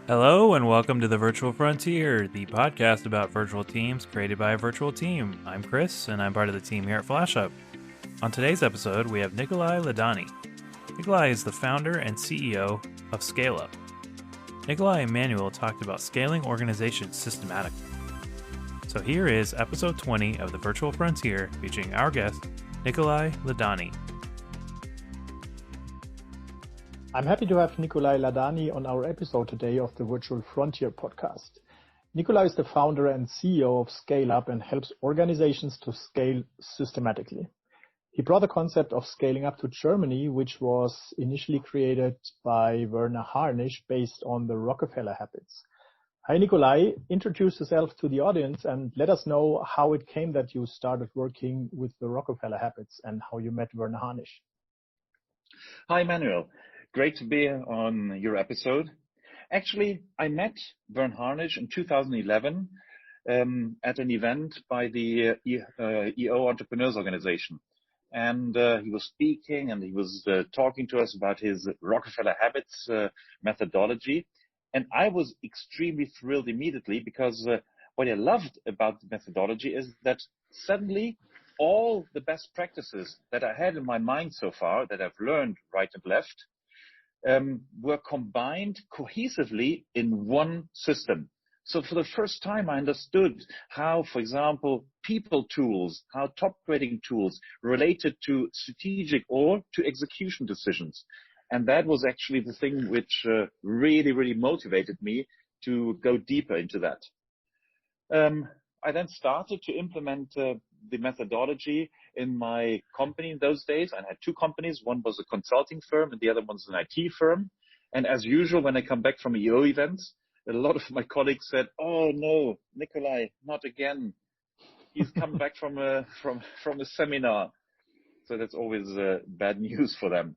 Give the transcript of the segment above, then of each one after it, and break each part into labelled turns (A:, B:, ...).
A: Hello and welcome to the Virtual Frontier, the podcast about virtual teams created by a virtual team. I'm Chris, and I'm part of the team here at FlashUp. On today's episode, we have Nikolai Ladani. Nikolai is the founder and CEO of ScaleUp. Nikolai and Manuel talked about scaling organizations systematically. So here is episode 20 of the Virtual Frontier featuring our guest, Nikolai Ladani.
B: I'm happy to have Nikolai Ladani on our episode today of the Virtual Frontier podcast. Nikolai is the founder and CEO of ScaleUp and helps organizations to scale systematically. He brought the concept of scaling up to Germany, which was initially created by Werner Harnisch based on the Rockefeller habits. Hi Nikolai, introduce yourself to the audience and let us know how it came that you started working with the Rockefeller habits and how you met Werner Harnisch.
C: Hi Manuel. Great to be on your episode. Actually, I met Werner Harnisch in 2011 at an event by the EO Entrepreneurs Organization. And he was speaking and he was talking to us about his Rockefeller Habits methodology. And I was extremely thrilled immediately because what I loved about the methodology is that suddenly all the best practices that I had in my mind so far, that I've learned right and left, were combined cohesively in one system. So for the first time, I understood how, for example, people tools, how top grading tools related to strategic or to execution decisions. And that was actually the thing which really motivated me to go deeper into that. I then started to implement the methodology in my company in those days. I had two companies. One was a consulting firm and the other one's an IT firm. And as usual, when I come back from EO events, a lot of my colleagues said, "Oh no, Nikolai, not again. He's come back from a seminar." So that's always bad news for them.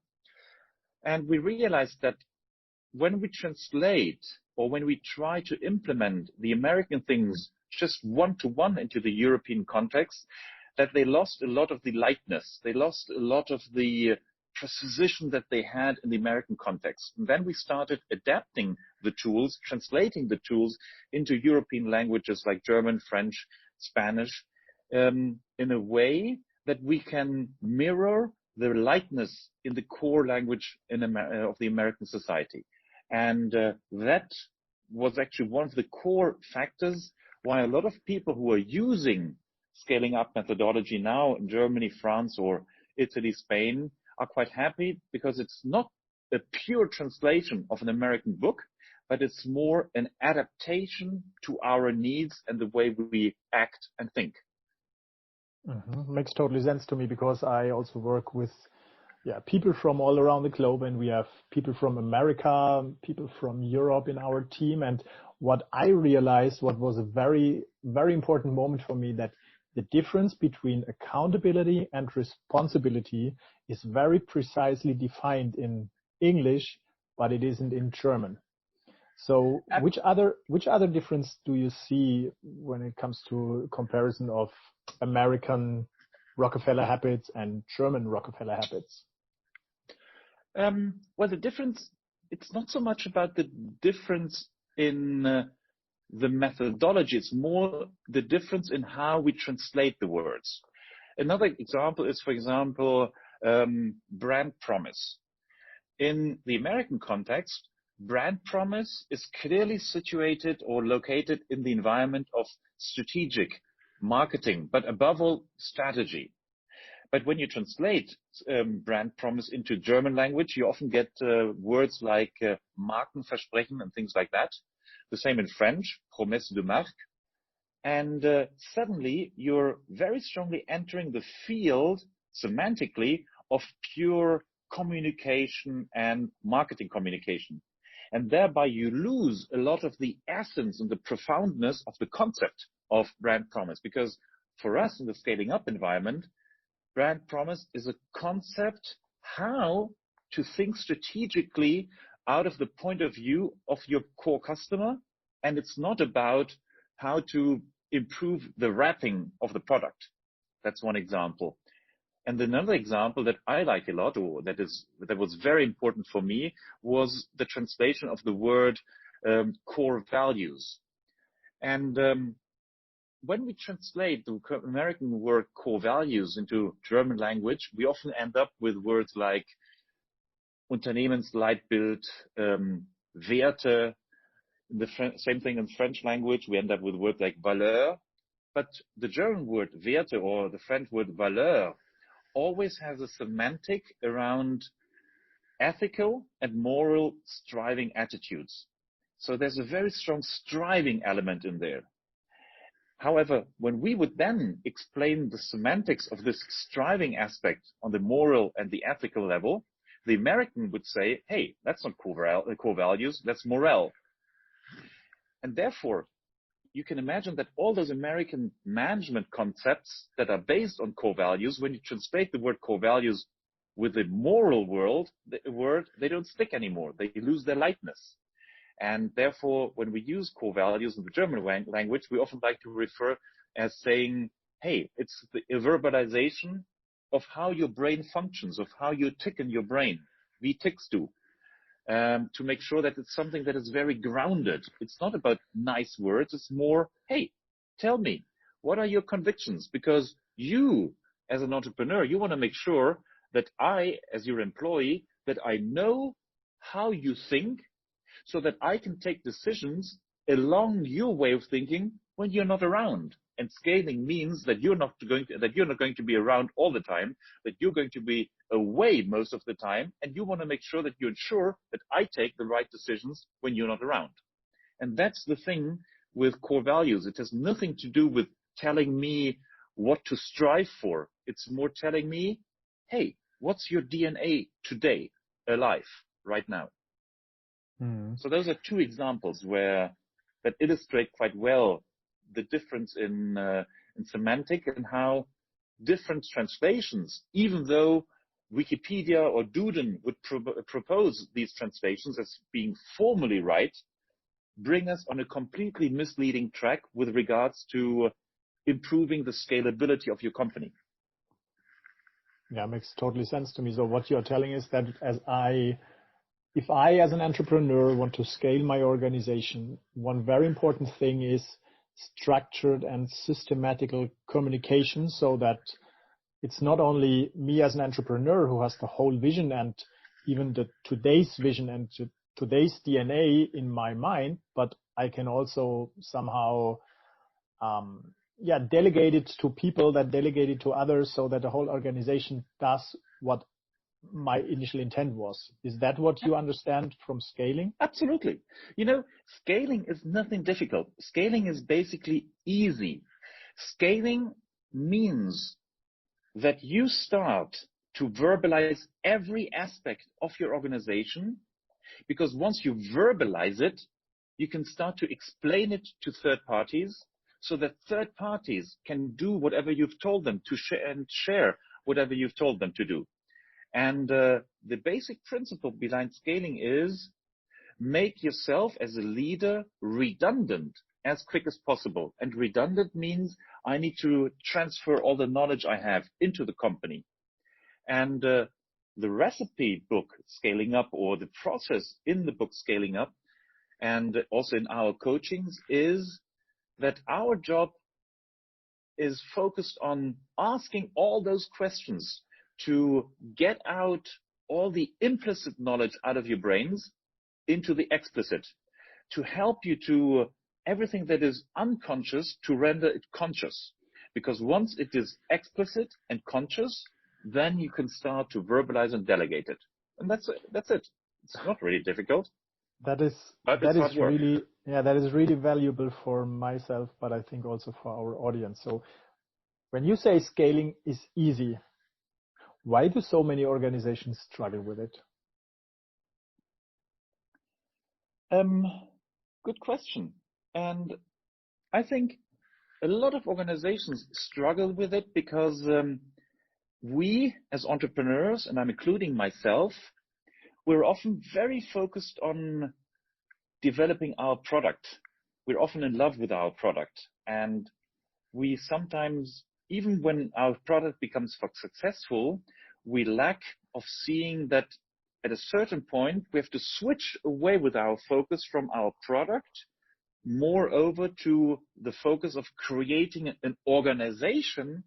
C: And we realized that when we translate or when we try to implement the American things just one-to-one into the European context, that they lost a lot of the lightness. They lost a lot of the precision that they had in the American context. And then we started adapting the tools, translating the tools into European languages like German, French, Spanish, in a way that we can mirror the lightness in the core language of the American society. And that was actually one of the core factors why a lot of people who are using scaling up methodology now in Germany, France, or Italy, Spain are quite happy because it's not a pure translation of an American book, but it's more an adaptation to our needs and the way we act and think.
B: Makes totally sense to me because I also work with people from all around the globe, and we have people from America, people from Europe in our team. And what I realized, what was a very, very important moment for me, that the difference between accountability and responsibility is very precisely defined in English, but it isn't in German. So which other difference do you see when it comes to comparison of American Rockefeller habits and German Rockefeller habits?
C: Well, the difference, it's not so much about the difference in the methodology, it's more the difference in how we translate the words. Another example is, for example, brand promise. In the American context, brand promise is clearly situated or located in the environment of strategic marketing, but above all, strategy. But when you translate brand promise into German language, you often get words like Markenversprechen and things like that. The same in French, promesse de marque. And suddenly you're very strongly entering the field semantically of pure communication and marketing communication. And thereby you lose a lot of the essence and the profoundness of the concept of brand promise. Because for us in the scaling up environment, brand promise is a concept how to think strategically out of the point of view of your core customer. And it's not about how to improve the wrapping of the product. That's one example. And another example that I like a lot, or that was very important for me, was the translation of the word core values. And when we translate the American word core values into German language, we often end up with words like Unternehmensleitbild, Werte. Same thing in French language, we end up with words like valeur. But the German word Werte or the French word valeur always has a semantic around ethical and moral striving attitudes. So there's a very strong striving element in there. However, when we would then explain the semantics of this striving aspect on the moral and the ethical level, the American would say, hey, that's not core values, that's morale. And therefore, you can imagine that all those American management concepts that are based on core values, when you translate the word core values with the moral world, they don't stick anymore. They lose their lightness. And therefore, when we use core values in the German language, we often like to refer as saying, hey, it's the verbalization of how your brain functions, of how you tick in your brain. Wie tickst du? To make sure that it's something that is very grounded. It's not about nice words. It's more, hey, tell me, what are your convictions? Because you, as an entrepreneur, you want to make sure that I, as your employee, that I know how you think so that I can take decisions along your way of thinking when you're not around. And scaling means that you're not going to be around all the time, that you're going to be away most of the time, and you want to make sure that you ensure that I take the right decisions when you're not around. And that's the thing with core values. It has nothing to do with telling me what to strive for. It's more telling me, hey, what's your DNA today, alive, right now? So those are two examples that illustrate quite well the difference in semantic and how different translations, even though Wikipedia or Duden would propose these translations as being formally right, bring us on a completely misleading track with regards to improving the scalability of your company.
B: Yeah, makes totally sense to me. So what you're telling is that if I, as an entrepreneur, want to scale my organization, one very important thing is structured and systematical communication, so that it's not only me as an entrepreneur who has the whole vision and even today's vision and today's DNA in my mind, but I can also somehow delegate it to people that delegate it to others, so that the whole organization does what my initial intent was. Is that what you understand from scaling?
C: Absolutely. Scaling is nothing difficult. Scaling is basically easy. Scaling means that you start to verbalize every aspect of your organization, because once you verbalize it, you can start to explain it to third parties, so that third parties can do whatever you've told them to share whatever you've told them to do. And the basic principle behind scaling is make yourself as a leader redundant as quick as possible. And redundant means I need to transfer all the knowledge I have into the company. And the recipe book Scaling Up, or the process in the book Scaling Up, and also in our coachings, is that our job is focused on asking all those questions to get out all the implicit knowledge out of your brains into the explicit, to help you to everything that is unconscious to render it conscious. Because once it is explicit and conscious, then you can start to verbalize and delegate it. And that's it. It's not really difficult.
B: That is really valuable for myself, but I think also for our audience. So when you say scaling is easy, why do so many organizations struggle with it?
C: Good question. And I think a lot of organizations struggle with it because we as entrepreneurs, and I'm including myself, we're often very focused on developing our product. We're often in love with our product. And we sometimes, even when our product becomes successful, we lack of seeing that at a certain point, we have to switch away with our focus from our product more over to the focus of creating an organization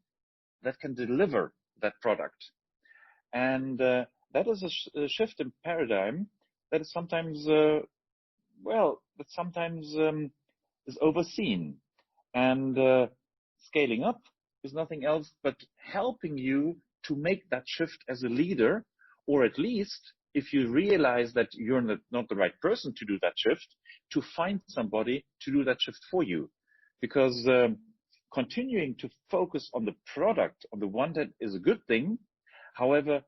C: that can deliver that product. And that is a shift in paradigm that is sometimes, is overseen. And scaling up is nothing else but helping you to make that shift as a leader, or at least, if you realize that you're not the right person to do that shift, to find somebody to do that shift for you. Because continuing to focus on the product, on the one that is a good thing, however,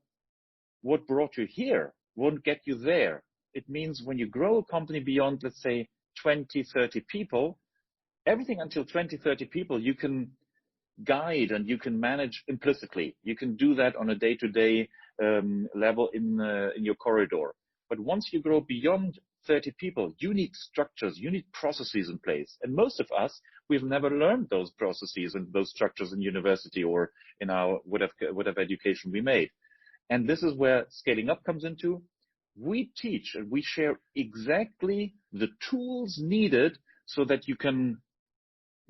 C: what brought you here won't get you there. It means when you grow a company beyond, let's say, 20, 30 people, everything until 20, 30 people, you can guide and you can manage implicitly. You can do that on a day-to-day level in your corridor. But once you grow beyond 30 people, you need structures, you need processes in place. And most of us, we've never learned those processes and those structures in university or in our whatever education we made. And this is where scaling up comes into. We teach and we share exactly the tools needed so that you can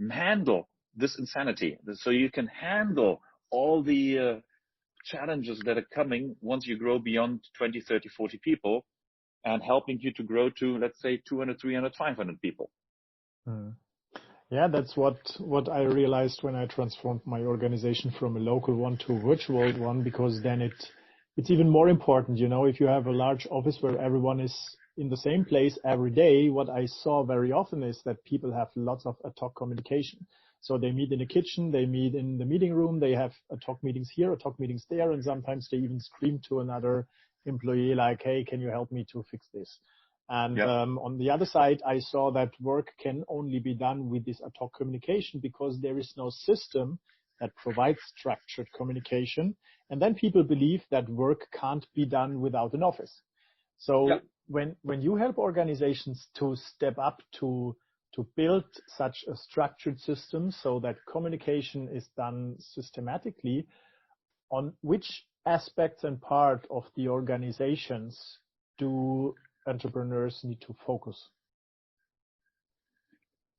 C: handle this insanity, so you can handle all the challenges that are coming once you grow beyond 20, 30, 40 people, and helping you to grow to, let's say, 200, 300, 500 people.
B: Yeah, that's what I realized when I transformed my organization from a local one to a virtual one, because then it's even more important, if you have a large office where everyone is in the same place every day. What I saw very often is that people have lots of ad hoc communication. So they meet in the kitchen, they meet in the meeting room, they have ad hoc meetings here, ad hoc meetings there, and sometimes they even scream to another employee like, hey, can you help me to fix this? And on the other side, I saw that work can only be done with this ad hoc communication because there is no system that provides structured communication. And then people believe that work can't be done without an office. So when you help organizations to step up to build such a structured system so that communication is done systematically, on which aspects and part of the organizations do entrepreneurs need to focus?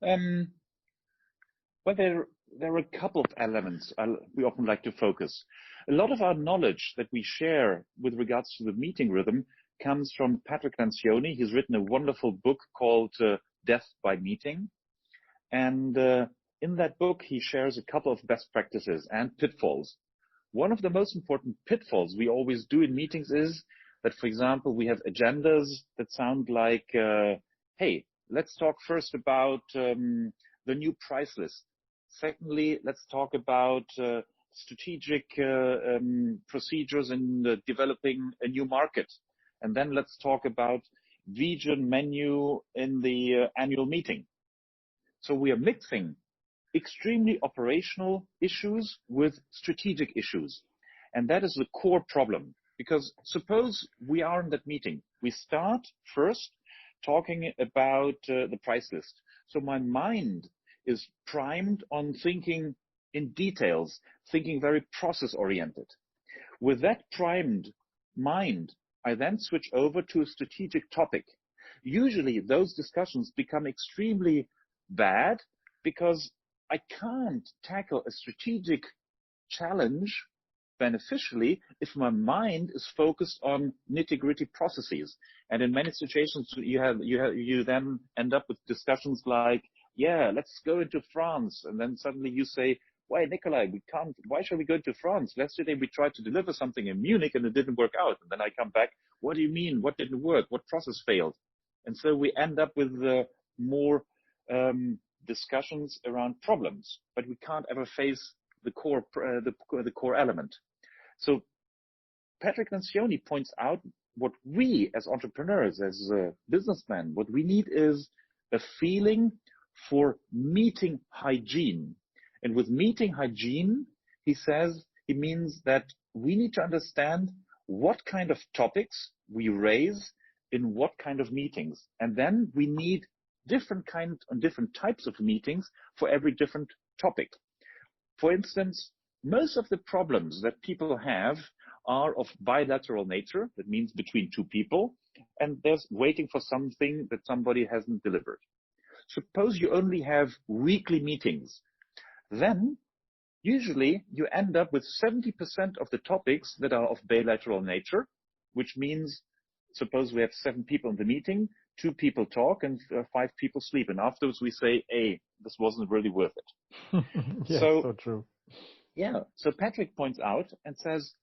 C: Well, there are a couple of elements we often like to focus. A lot of our knowledge that we share with regards to the meeting rhythm comes from Patrick Lencioni. He's written a wonderful book called Death by Meeting. And in that book, he shares a couple of best practices and pitfalls. One of the most important pitfalls we always do in meetings is that, for example, we have agendas that sound like, hey, let's talk first about the new price list. Secondly, let's talk about strategic procedures in developing a new market. And then let's talk about vision menu in the annual meeting. So we are mixing extremely operational issues with strategic issues. And that is the core problem. Because suppose we are in that meeting. We start first talking about the price list. So my mind is primed on thinking in details, thinking very process-oriented. With that primed mind, I then switch over to a strategic topic. Usually those discussions become extremely bad because I can't tackle a strategic challenge beneficially if my mind is focused on nitty-gritty processes. And in many situations, you then end up with discussions like, yeah, let's go into France. And then suddenly you say, why, Nikolai, why should we go to France? Yesterday we tried to deliver something in Munich and it didn't work out. And then I come back, what do you mean? What didn't work? What process failed? And so we end up with more discussions around problems, but we can't ever face the core element. So Patrick Lencioni points out what we as entrepreneurs, as businessmen, what we need is a feeling for meeting hygiene. And with meeting hygiene, he says, he means that we need to understand what kind of topics we raise in what kind of meetings. And then we need different types of meetings for every different topic. For instance, most of the problems that people have are of bilateral nature. That means between two people, and there's waiting for something that somebody hasn't delivered. Suppose you only have weekly meetings. Then usually you end up with 70% of the topics that are of bilateral nature, which means suppose we have 7 people in the meeting, 2 people talk and 5 people sleep. And afterwards we say, hey, this wasn't really worth it.
B: Yeah, so true.
C: Yeah, so Patrick points out and says,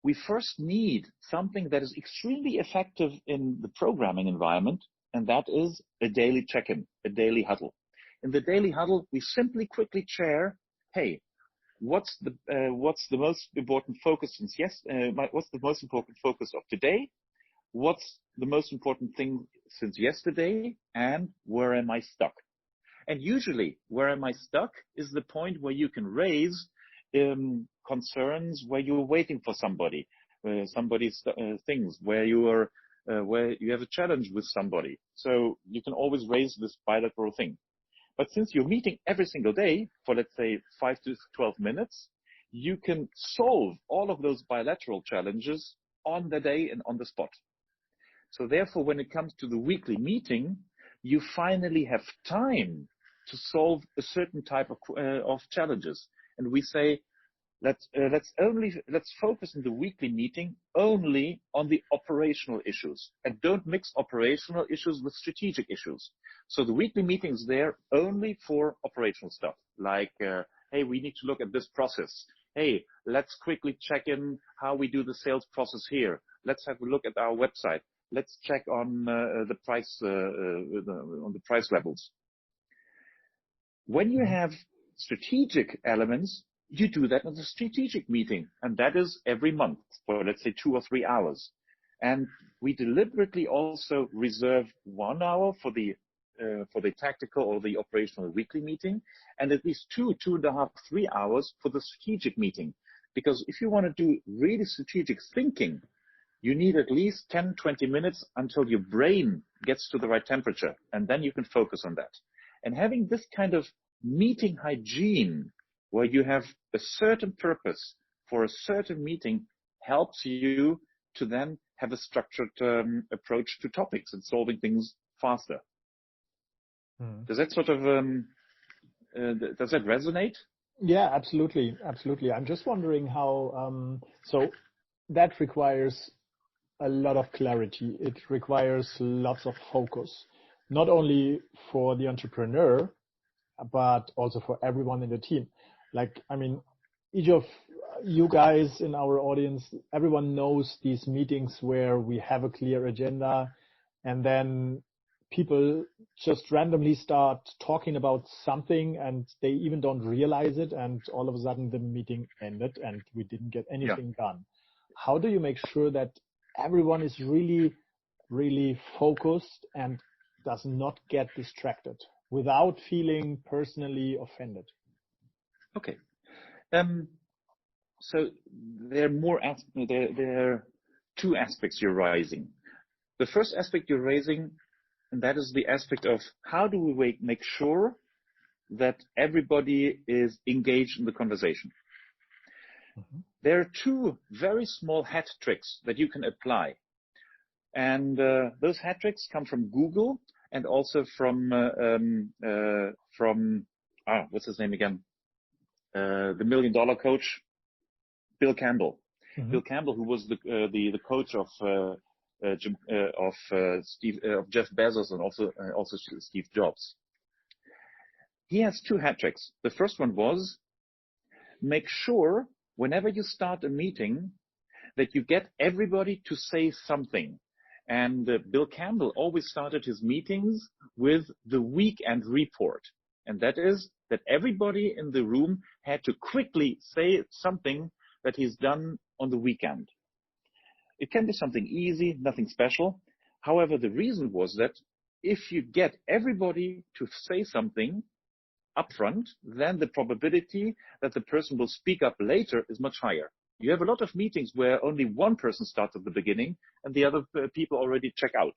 C: we first need something that is extremely effective in the programming environment, and that is a daily check-in, a daily huddle. In the daily huddle, we simply quickly share, hey, what's the most important focus what's the most important focus of today? What's the most important thing since yesterday? And where am I stuck? And usually, where am I stuck is the point where you can raise concerns, where you're waiting for somebody's things, where you have a challenge with somebody. So you can always raise this bilateral thing. But since you're meeting every single day for, let's say, 5 to 12 minutes, you can solve all of those bilateral challenges on the day and on the spot. So therefore, when it comes to the weekly meeting, you finally have time to solve a certain type of challenges. And we say, let's focus in the weekly meeting only on the operational issues, and don't mix operational issues with strategic issues. So the weekly meeting is there only for operational stuff, like, hey, we need to look at this process. Hey, let's quickly check in how we do the sales process here. Let's have a look at our website. Let's check on the price on the price levels. When you have strategic elements, you do that in the strategic meeting, and that is every month for, let's say, 2 or 3 hours. And we deliberately also reserve 1 hour for the tactical or the operational weekly meeting, and at least 2.5, 3 hours for the strategic meeting. Because if you want to do really strategic thinking, you need at least 10, 20 minutes until your brain gets to the right temperature, and then you can focus on that. And having this kind of meeting hygiene, where you have a certain purpose for a certain meeting, helps you to then have a structured approach to topics and solving things faster. Does that sort of does that resonate?
B: Yeah, absolutely. I'm just wondering how, so that requires a lot of clarity. It requires lots of focus, not only for the entrepreneur, but also for everyone in the team. Like, I mean, each of you guys in our audience, everyone knows these meetings where we have a clear agenda and then people just randomly start talking about something and they even don't realize it, and all of a sudden the meeting ended and we didn't get anything done. How do you make sure that everyone is really, really focused and does not get distracted without feeling personally offended?
C: Okay. So there are 2 aspects you're raising. The first aspect you're raising, and that is the aspect of how do we make sure that everybody is engaged in the conversation. There are 2 very small hat tricks that you can apply. And those hat tricks come from Google and also from what's his name again? The $1 Million Coach, Bill Campbell. Bill Campbell, who was the coach of Jeff Bezos and also Steve Jobs. He has 2 hat tricks. The first one was, make sure whenever you start a meeting that you get everybody to say something. And Bill Campbell always started his meetings with the weekend report. And that is that everybody in the room had to quickly say something that he's done on the weekend. It can be something easy, nothing special. However, the reason was that if you get everybody to say something upfront, then the probability that the person will speak up later is much higher. You have a lot of meetings where only one person starts at the beginning and the other people already check out.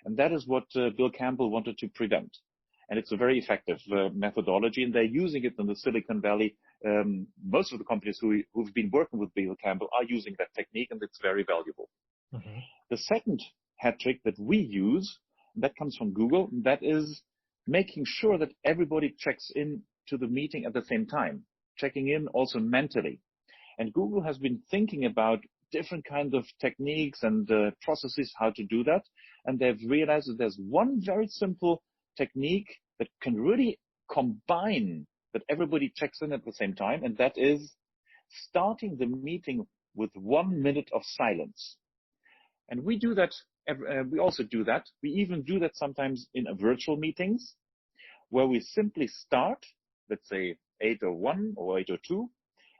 C: And that is what Bill Campbell wanted to prevent. And it's a very effective methodology, and they're using it in the Silicon Valley. Most of the companies who've been working with Bill Campbell are using that technique, and it's very valuable. Mm-hmm. The second hat trick that we use, that comes from Google, that is making sure that everybody checks in to the meeting at the same time, checking in also mentally. And Google has been thinking about different kinds of techniques and processes how to do that. And they've realized that there's one very simple technique that can really combine that everybody checks in at the same time. And that is starting the meeting with 1 minute of silence. And we do that. We also do that. We even do that sometimes in virtual meetings where we simply start, let's say 8:01 or 8:02.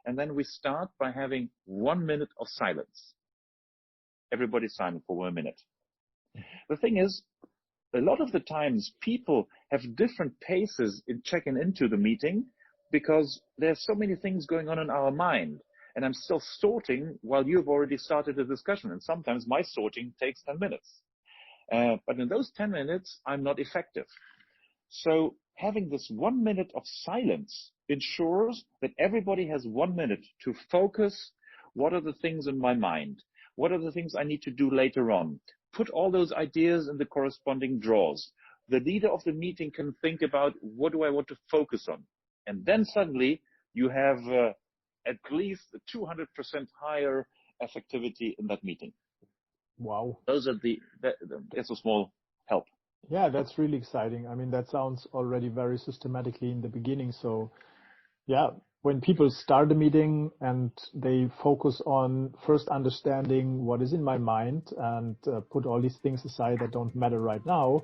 C: And then we start by having 1 minute of silence. Everybody's silent for 1 minute. The thing is, a lot of the times people have different paces in checking into the meeting because there's so many things going on in our mind. And I'm still sorting while you've already started a discussion. And sometimes my sorting takes 10 minutes. But in those 10 minutes, I'm not effective. So having this 1 minute of silence ensures that everybody has 1 minute to focus. What are the things in my mind? What are the things I need to do later on? Put all those ideas in the corresponding drawers. The leader of the meeting can think about what do I want to focus on? And then suddenly you have at least a 200% higher effectivity in that meeting.
B: Wow.
C: That's a small help.
B: Yeah, that's really exciting. I mean, that sounds already very systematically in the beginning. So yeah, when people start a meeting and they focus on first understanding what is in my mind and put all these things aside that don't matter right now,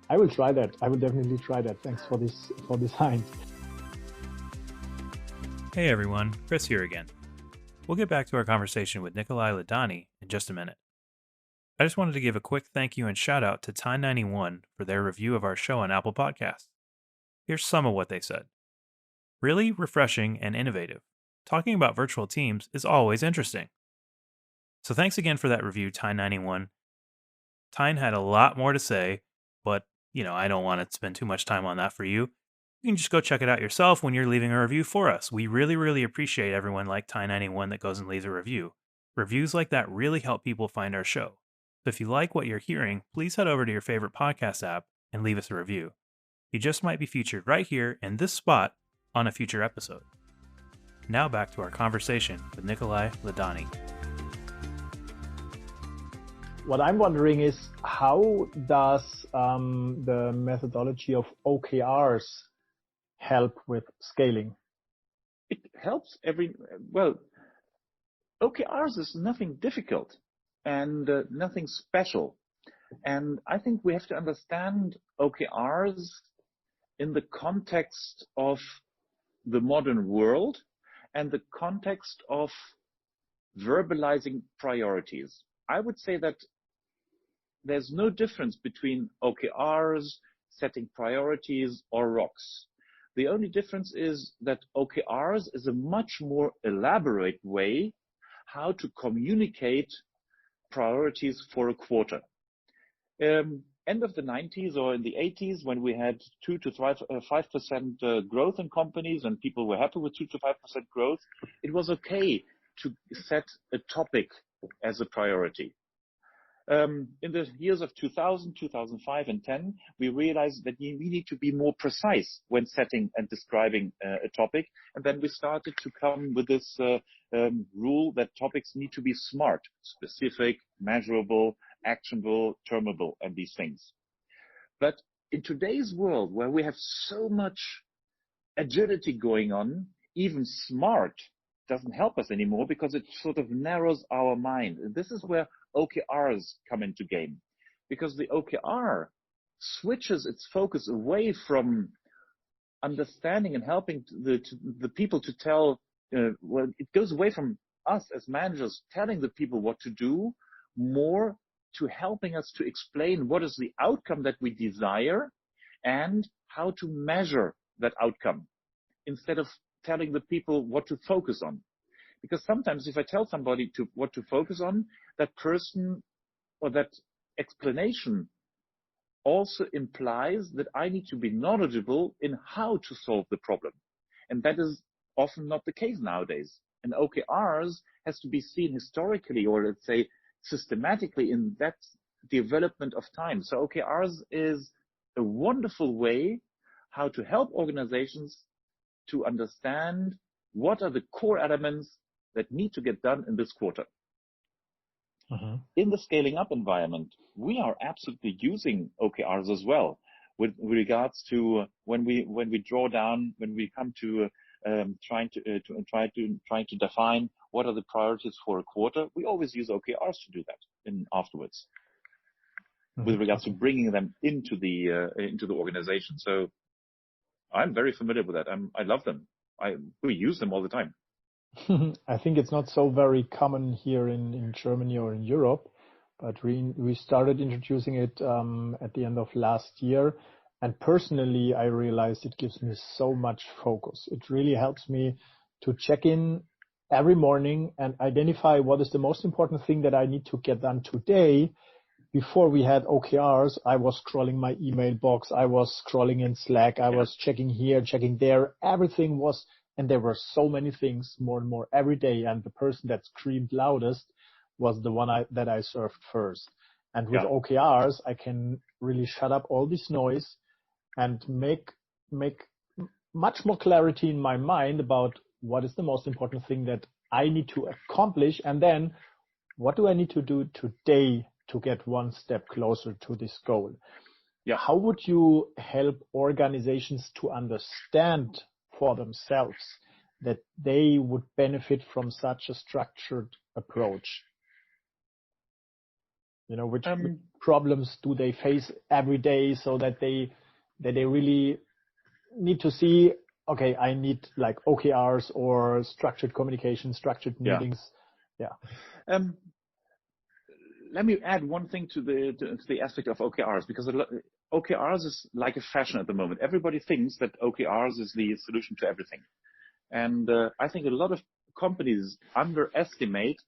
B: I will try that. I will definitely try that. Thanks for this hint.
A: Hey everyone, Chris here again. We'll get back to our conversation with Nikolai Ladani in just a minute. I just wanted to give a quick thank you and shout out to Time91 for their review of our show on Apple Podcasts. Here's some of what they said. Really refreshing and innovative. Talking about virtual teams is always interesting. So thanks again for that review, Time91. Tyne had a lot more to say, but, I don't want to spend too much time on that for you. You can just go check it out yourself when you're leaving a review for us. We really, really appreciate everyone like Time91 that goes and leaves a review. Reviews like that really help people find our show. So if you like what you're hearing, please head over to your favorite podcast app and leave us a review. You just might be featured right here in this spot on a future episode. Now back to our conversation with Nikolai Ladani.
B: What I'm wondering is, how does the methodology of OKRs help with scaling?
C: It helps OKRs is nothing difficult and nothing special. And I think we have to understand OKRs in the context of the modern world and the context of verbalizing priorities. I would say that there's no difference between OKRs, setting priorities, or rocks. The only difference is that OKRs is a much more elaborate way how to communicate priorities for a quarter. End of the 90s or in the 80s, when we had 2 to 5% growth in companies and people were happy with 2 to 5% growth, it was okay to set a topic as a priority. In the years of 2000, 2005, and 10, we realized that we need to be more precise when setting and describing a topic. And then we started to come with this rule that topics need to be SMART: specific, measurable, actionable, termable, and these things. But in today's world, where we have so much agility going on, even SMART doesn't help us anymore because it sort of narrows our mind. And this is where OKRs come into game, because the OKR switches its focus away from understanding and helping the people to tell, it goes away from us as managers telling the people what to do, more to helping us to explain what is the outcome that we desire and how to measure that outcome, instead of telling the people what to focus on. Because sometimes if I tell somebody what to focus on, that person or that explanation also implies that I need to be knowledgeable in how to solve the problem. And that is often not the case nowadays. And OKRs has to be seen historically, or let's say systematically, in that development of time. So OKRs is a wonderful way how to help organizations to understand what are the core elements that need to get done in this quarter. In the scaling up environment, we are absolutely using OKRs as well with regards to when we draw down, when we come to trying to define what are the priorities for a quarter. We always use OKRs to do that afterwards, with regards to bringing them into the organization. So I'm very familiar with that. I love them. We use them all the time.
B: I think it's not so very common here in Germany or in Europe, but we started introducing it at the end of last year. And personally, I realized it gives me so much focus. It really helps me to check in every morning and identify what is the most important thing that I need to get done today. Before we had OKRs, I was scrolling my email box. I was scrolling in Slack. I was checking here, checking there. Everything was, and there were so many things more and more every day. And the person that screamed loudest was the one that I served first. And with OKRs, I can really shut up all this noise and make much more clarity in my mind about what is the most important thing that I need to accomplish. And then what do I need to do today to get one step closer to this goal? How would you help organizations to understand for themselves that they would benefit from such a structured approach? Which problems do they face every day so that they really need to see, okay, I need like OKRs or structured communication, structured meetings.
C: Let me add one thing to the aspect of OKRs, because OKRs is like a fashion at the moment. Everybody thinks that OKRs is the solution to everything. And I think a lot of companies underestimate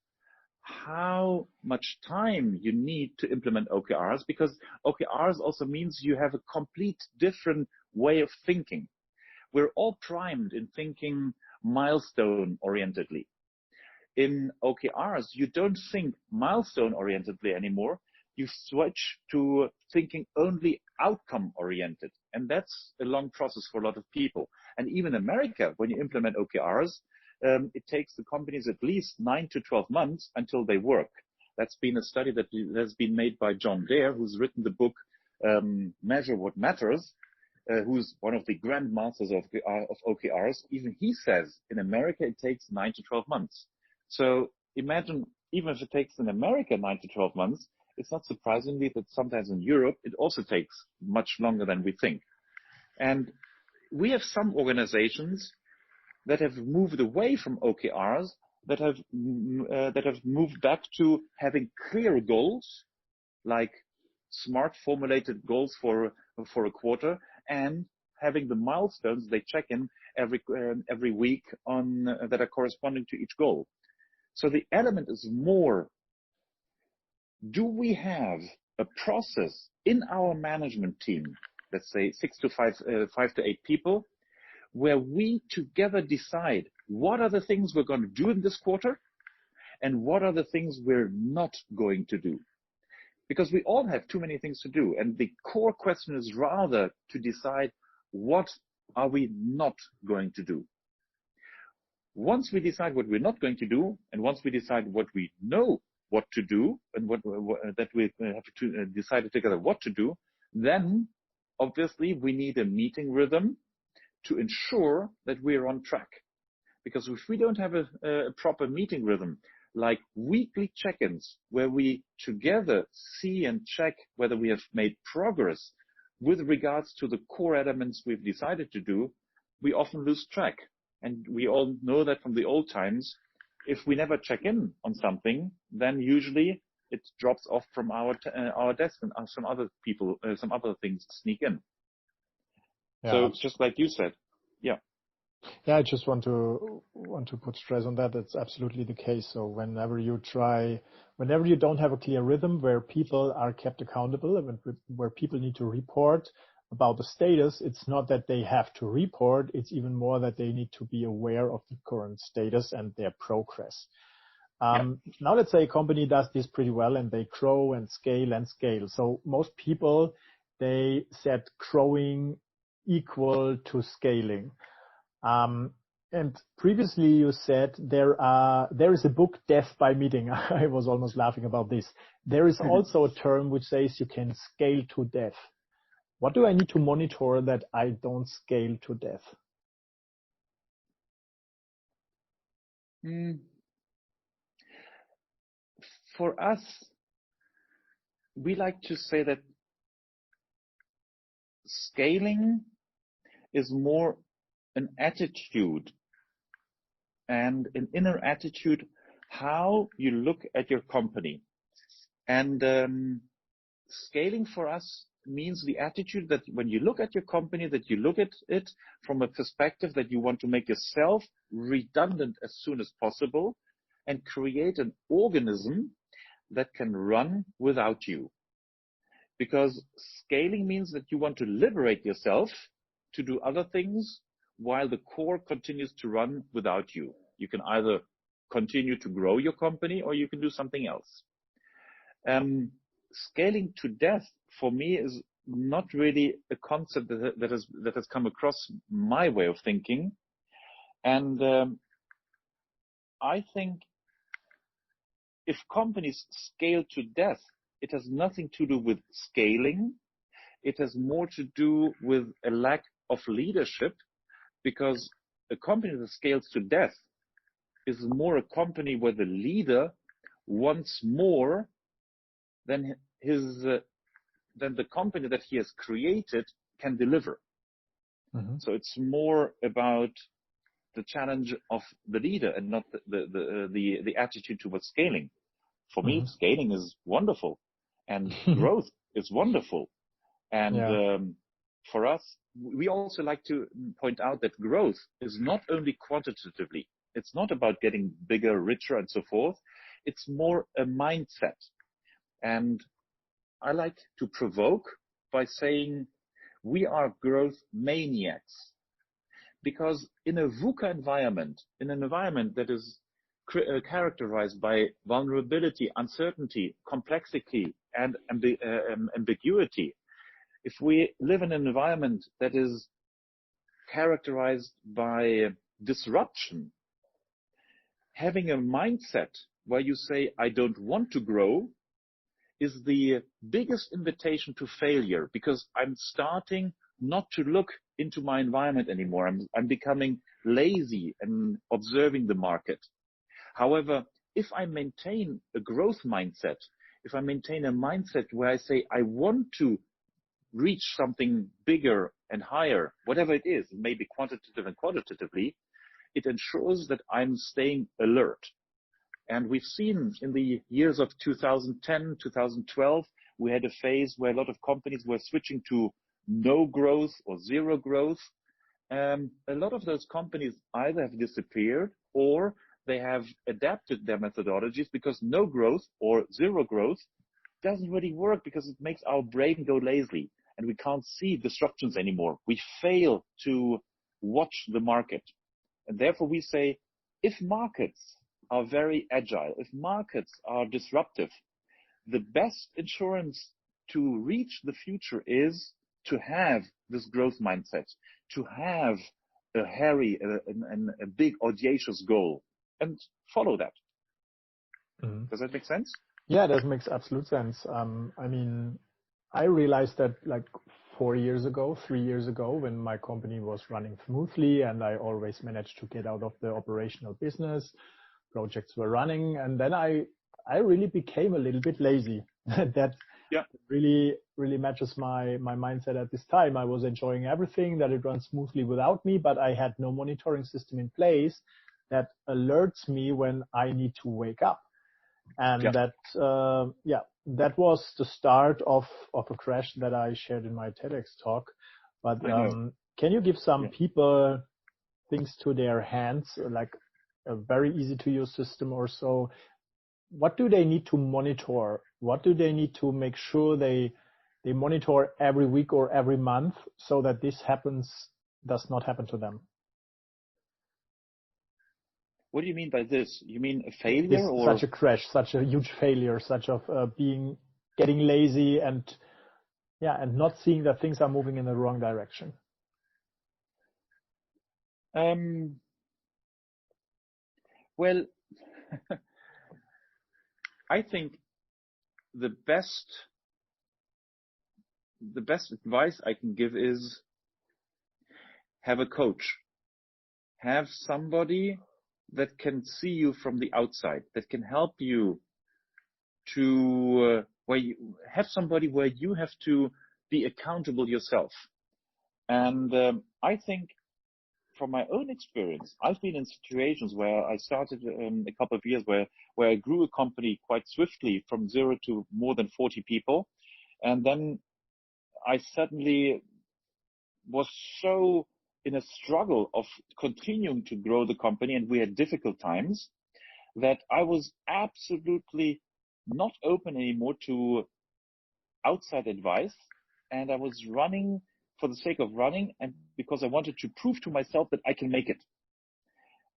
C: how much time you need to implement OKRs, because OKRs also means you have a complete different way of thinking. We're all primed in thinking milestone orientedly. In OKRs, you don't think milestone orientedly anymore. You switch to thinking only outcome oriented. And that's a long process for a lot of people. And even in America, when you implement OKRs, it takes the companies at least 9 to 12 months until they work. That's been a study that has been made by John Dare, who's written the book Measure What Matters, who's one of the grandmasters of OKRs. Even he says in America it takes 9 to 12 months. So imagine, even if it takes in America 9 to 12 months, it's not surprisingly that sometimes in Europe it also takes much longer than we think. And we have some organizations that have moved away from OKRs, that have moved back to having clear goals, like smart formulated goals for a quarter, and having the milestones they check in every week on that are corresponding to each goal. So the element is more, do we have a process in our management team, let's say 5 to 8 people, where we together decide what are the things we're going to do in this quarter and what are the things we're not going to do. Because we all have too many things to do. And the core question is rather to decide what are we not going to do. Once we decide what we're not going to do, and once we decide what we know what to do, and that we have to decide together what to do, then obviously we need a meeting rhythm to ensure that we're on track. Because if we don't have a proper meeting rhythm, like weekly check-ins, where we together see and check whether we have made progress with regards to the core elements we've decided to do, we often lose track. And we all know that from the old times. If we never check in on something, then usually it drops off from our desk, and some other things sneak in. So it's just like you said.
B: Yeah, I just want to put stress on that. That's absolutely the case. So whenever you don't have a clear rhythm where people are kept accountable and where people need to report about the status, it's not that they have to report. It's even more that they need to be aware of the current status and their progress. Now let's say a company does this pretty well and they grow and scale and scale. So most people, they set growing equal to scaling. And previously you said there is a book, Death by Meeting. I was almost laughing about this. There is also a term which says you can scale to death. What do I need to monitor that I don't scale to death?
C: For us, we like to say that scaling is more an attitude and an inner attitude, how you look at your company. And scaling for us means the attitude that when you look at your company, that you look at it from a perspective that you want to make yourself redundant as soon as possible and create an organism that can run without you. Because scaling means that you want to liberate yourself to do other things while the core continues to run without you. You can either continue to grow your company or you can do something else. Scaling to death for me is not really a concept that has come across my way of thinking. And I think if companies scale to death, it has nothing to do with scaling. It has more to do with a lack of leadership, because a company that scales to death is more a company where the leader wants more than the company that he has created can deliver. So it's more about the challenge of the leader and not the attitude towards scaling. For me, scaling is wonderful and growth is wonderful. And for us, we also like to point out that growth is not only quantitatively. It's not about getting bigger, richer, and so forth. It's more a mindset. And I like to provoke by saying we are growth maniacs. Because in a VUCA environment, in an environment that is characterized by vulnerability, uncertainty, complexity, and ambiguity, if we live in an environment that is characterized by disruption, having a mindset where you say, I don't want to grow, is the biggest invitation to failure, because I'm starting not to look into my environment anymore. I'm becoming lazy and observing the market. However, if I maintain a growth mindset, if I maintain a mindset where I say, I want to reach something bigger and higher, whatever it is, maybe quantitative and qualitatively, it ensures that I'm staying alert. And we've seen in the years of 2010, 2012, we had a phase where a lot of companies were switching to no growth or zero growth. A lot of those companies either have disappeared or they have adapted their methodologies, because no growth or zero growth doesn't really work, because it makes our brain go lazy and we can't see disruptions anymore. We fail to watch the market. And therefore we say, if markets are very agile, if markets are disruptive, the best insurance to reach the future is to have this growth mindset, to have a hairy and a big audacious goal, and follow that. Does that make sense?
B: Yeah, that makes absolute sense. I mean, I realized that like 3 years ago, when my company was running smoothly and I always managed to get out of the operational business, projects were running, and then I really became a little bit lazy. That really matches my mindset at this time. I was enjoying everything, that it runs smoothly without me, but I had no monitoring system in place that alerts me when I need to wake up. And that was the start of a crash that I shared in my TEDx talk. But can you give some people things to their hands, like a very easy to use system or so, what do they need to monitor? What do they need to make sure they monitor every week or every month so that this does not happen to them?
C: What do you mean by this? You mean a failure or
B: such a crash, such a huge failure, such of getting lazy and not seeing that things are moving in the wrong direction?
C: Well, I think the best advice I can give is have a coach. Have somebody that can see you from the outside, that can help you to have somebody where you have to be accountable yourself. And I think from my own experience, I've been in situations where I started a couple of years where I grew a company quite swiftly from 0 to more than 40 people. And then I suddenly was so in a struggle of continuing to grow the company, and we had difficult times, that I was absolutely not open anymore to outside advice. And I was running for the sake of running, and because I wanted to prove to myself that I can make it.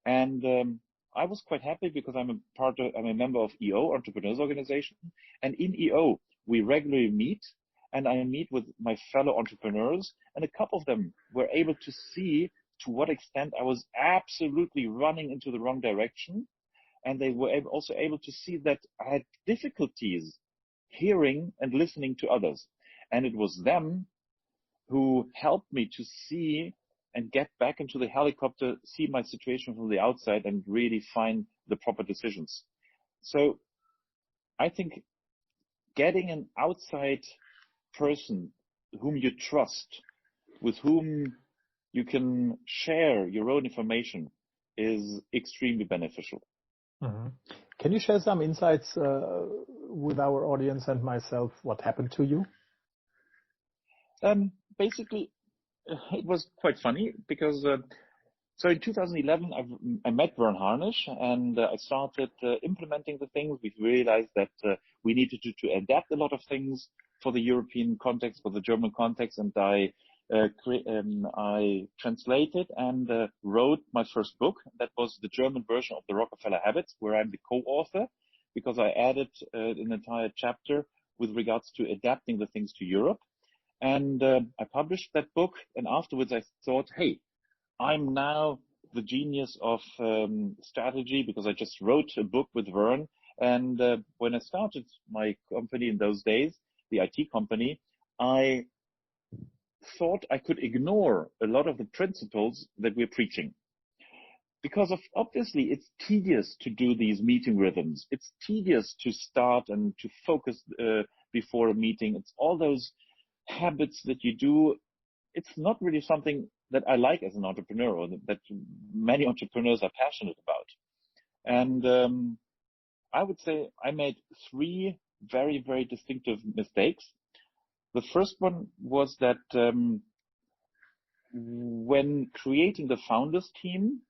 C: And I was quite happy because I'm a member of EO, Entrepreneurs Organization, and in EO we regularly meet, and I meet with my fellow entrepreneurs, and a couple of them were able to see to what extent I was absolutely running into the wrong direction, and they were also able to see that I had difficulties hearing and listening to others, and it was them who helped me to see and get back into the helicopter, see my situation from the outside, and really find the proper decisions. So I think getting an outside person whom you trust, with whom you can share your own information, is extremely beneficial.
B: Mm-hmm. Can you share some insights with our audience and myself? What happened to you?
C: Basically, it was quite funny because so in 2011 I met Vern Harnish, and I started implementing the things. We realized that we needed to adapt a lot of things for the European context, for the German context, and I translated and wrote my first book. That was the German version of the Rockefeller Habits, where I'm the co-author, because I added an entire chapter with regards to adapting the things to Europe. And I published that book, and afterwards I thought, hey, I'm now the genius of strategy because I just wrote a book with Vern. And when I started my company in those days, the IT company, I thought I could ignore a lot of the principles that we're preaching. Because obviously it's tedious to do these meeting rhythms. It's tedious to start and to focus before a meeting. It's all those habits that you do. It's not really something that I like as an entrepreneur, or that many entrepreneurs are passionate about. And I would say I made 3 very, very distinctive mistakes. The first one was that when creating the founders team,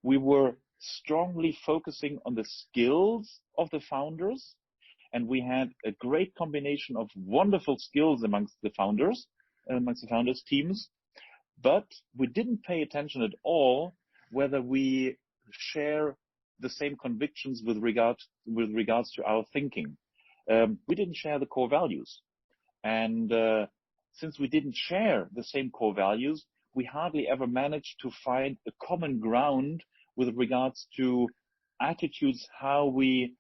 C: we were strongly focusing on the skills of the founders, and we had a great combination of wonderful skills amongst the founders teams, but we didn't pay attention at all whether we share the same convictions with regards to our thinking. We didn't share the core values, and since we didn't share the same core values, we hardly ever managed to find a common ground with regards to attitudes, how we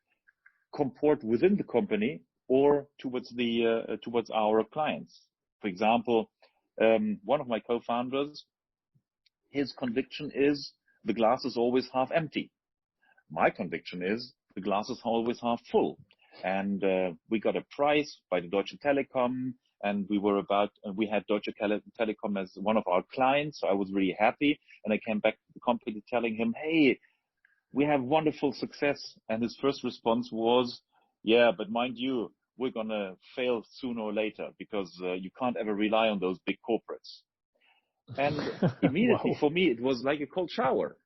C: comport within the company or towards our clients. For example, one of my co-founders, his conviction is the glass is always half empty. My conviction is the glass is always half full. And we got a prize by the Deutsche Telekom, and we had Deutsche Telekom as one of our clients, so I was really happy. And I came back to the company telling him, hey, we have wonderful success. And his first response was, yeah, but mind you, we're going to fail sooner or later, because you can't ever rely on those big corporates. And immediately
B: Wow.
C: for me, it was like a cold shower.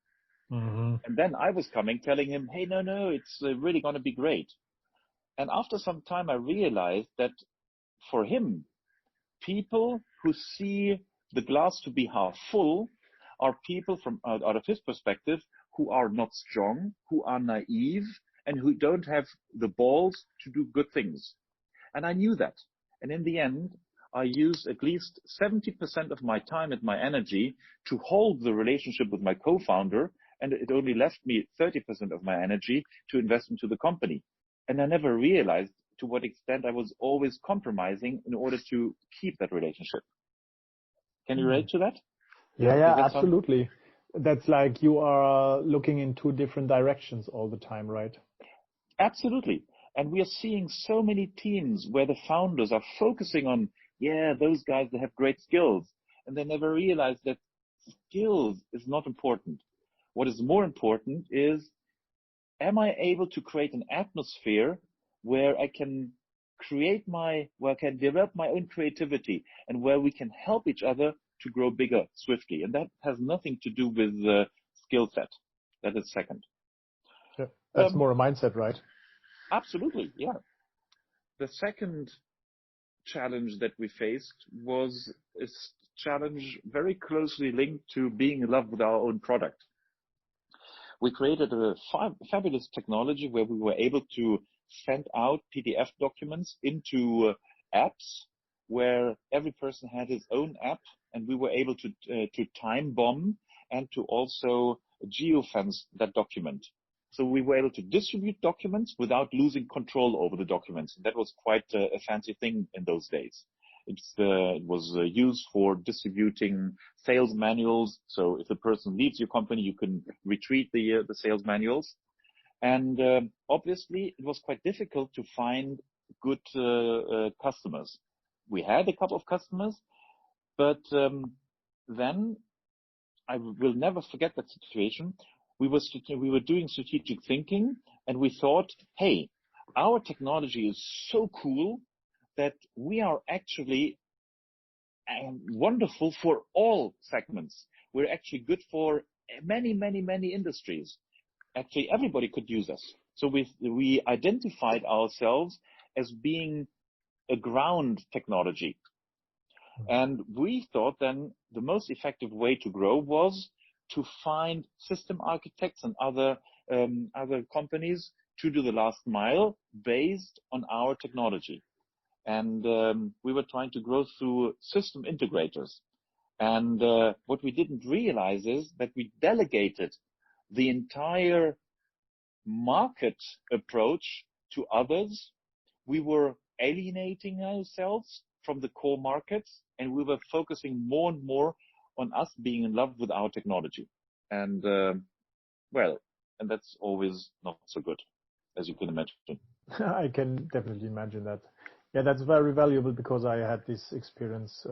B: Hmm.
C: And then I was coming, telling him, hey, no, it's really going to be great. And after some time, I realized that for him, people who see the glass to be half full are people from out of his perspective who are not strong, who are naive, and who don't have the balls to do good things. And I knew that. And in the end, I used at least 70% of my time and my energy to hold the relationship with my co-founder, and it only left me 30% of my energy to invest into the company. And I never realized to what extent I was always compromising in order to keep that relationship. Can you relate to that?
B: Yeah,
C: Does
B: yeah,
C: that sound?
B: absolutely. That's like you are looking in two different directions all the time, right?
C: Absolutely. And we are seeing so many teams where the founders are focusing on, yeah, those guys that have great skills. And they never realize that skills is not important. What is more important is, am I able to create an atmosphere where I can where I can develop my own creativity and where we can help each other to grow bigger swiftly. And that has nothing to do with the skill set. That is second.
B: Yeah. That's more a mindset, right?
C: Absolutely, yeah. The second challenge that we faced was a challenge very closely linked to being in love with our own product. We created a fabulous technology where we were able to send out PDF documents into apps where every person had his own app, and we were able to time bomb and to also geofence that document. So we were able to distribute documents without losing control over the documents. And that was quite a fancy thing in those days. It was used for distributing sales manuals. So if the person leaves your company, you can retrieve the sales manuals. And obviously, it was quite difficult to find good customers. We had a couple of customers, but then I will never forget that situation. We were doing strategic thinking, and we thought, hey, our technology is so cool that we are actually wonderful for all segments. We're actually good for many industries. Actually, everybody could use us. So we identified ourselves as being a ground technology. And we thought then the most effective way to grow was to find system architects and other companies to do the last mile based on our technology. And we were trying to grow through system integrators. And what we didn't realize is that we delegated the entire market approach to others. We were alienating ourselves from the core markets, and we were focusing more and more on us being in love with our technology. And and that's always not so good, as you can imagine.
B: I can definitely imagine that. Yeah, that's very valuable because I had this experience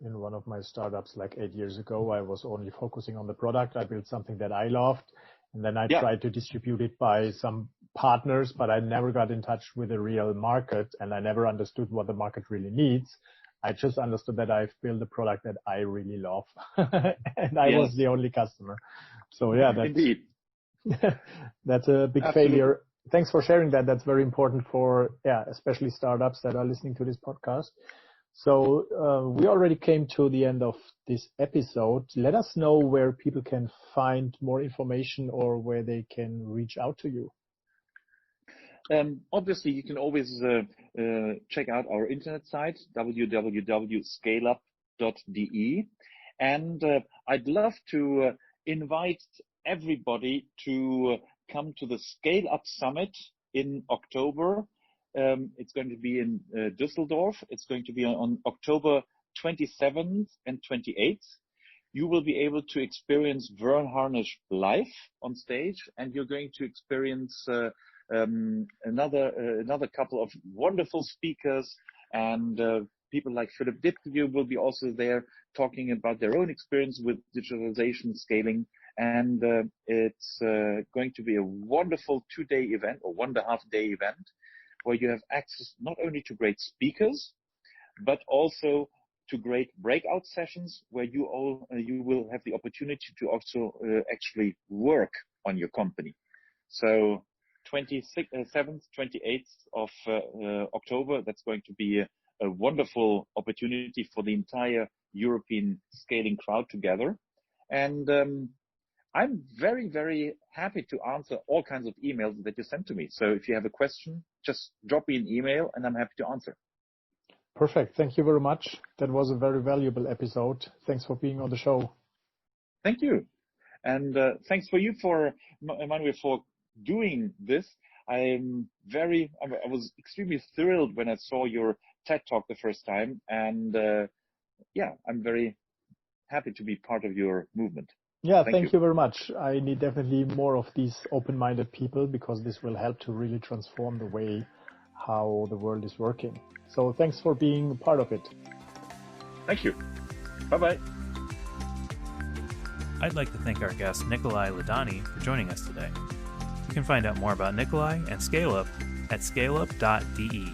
B: in one of my startups like 8 years ago. I was only focusing on the product. I built something that I loved, and then I tried to distribute it by some partners, but I never got in touch with the real market, and I never understood what the market really needs. I just understood that I've built a product that I really love, and I was the only customer. So yeah, that's
C: Indeed.
B: that's a big failure. Thanks for sharing that. That's very important for, especially startups that are listening to this podcast. So we already came to the end of this episode. Let us know where people can find more information or where they can reach out to you.
C: Obviously, you can always check out our internet site, www.scaleup.de. And I'd love to invite everybody to come to the Scale Up Summit in October. It's going to be in Düsseldorf. It's going to be on October 27th and 28th. You will be able to experience Vern Harnish live on stage, and you're going to experience another couple of wonderful speakers, and people like Philip Dipke will be also there talking about their own experience with digitalization scaling. And it's going to be a wonderful 2-day event or 1.5-day event where you have access not only to great speakers, but also to great breakout sessions where you will have the opportunity to also actually work on your company. So 27th, 28th of October, that's going to be a wonderful opportunity for the entire European scaling crowd together. And I'm very, very happy to answer all kinds of emails that you send to me. So if you have a question, just drop me an email and I'm happy to answer.
B: Perfect. Thank you very much. That was a very valuable episode. Thanks for being on the show.
C: Thank you. And thanks for you, Manuel, for doing this. I was extremely thrilled when I saw your TED Talk the first time. And I'm very happy to be part of your movement.
B: Yeah, thank you very much. I need definitely more of these open-minded people because this will help to really transform the way how the world is working. So thanks for being part of it.
C: Thank you. Bye-bye.
A: I'd like to thank our guest Nikolai Ladani for joining us today. You can find out more about Nikolai and ScaleUp at scaleup.de.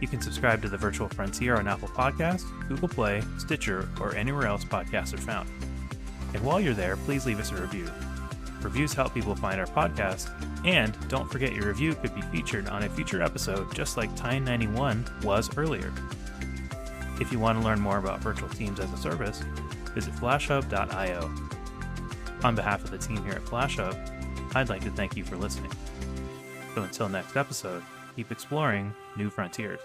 A: You can subscribe to The Virtual Frontier on Apple Podcasts, Google Play, Stitcher, or anywhere else podcasts are found. And while you're there, please leave us a review. Reviews help people find our podcast, and don't forget your review could be featured on a future episode just like Time 91 was earlier. If you want to learn more about virtual teams as a service, visit flashhub.io. On behalf of the team here at FlashHub, I'd like to thank you for listening. So until next episode, keep exploring new frontiers.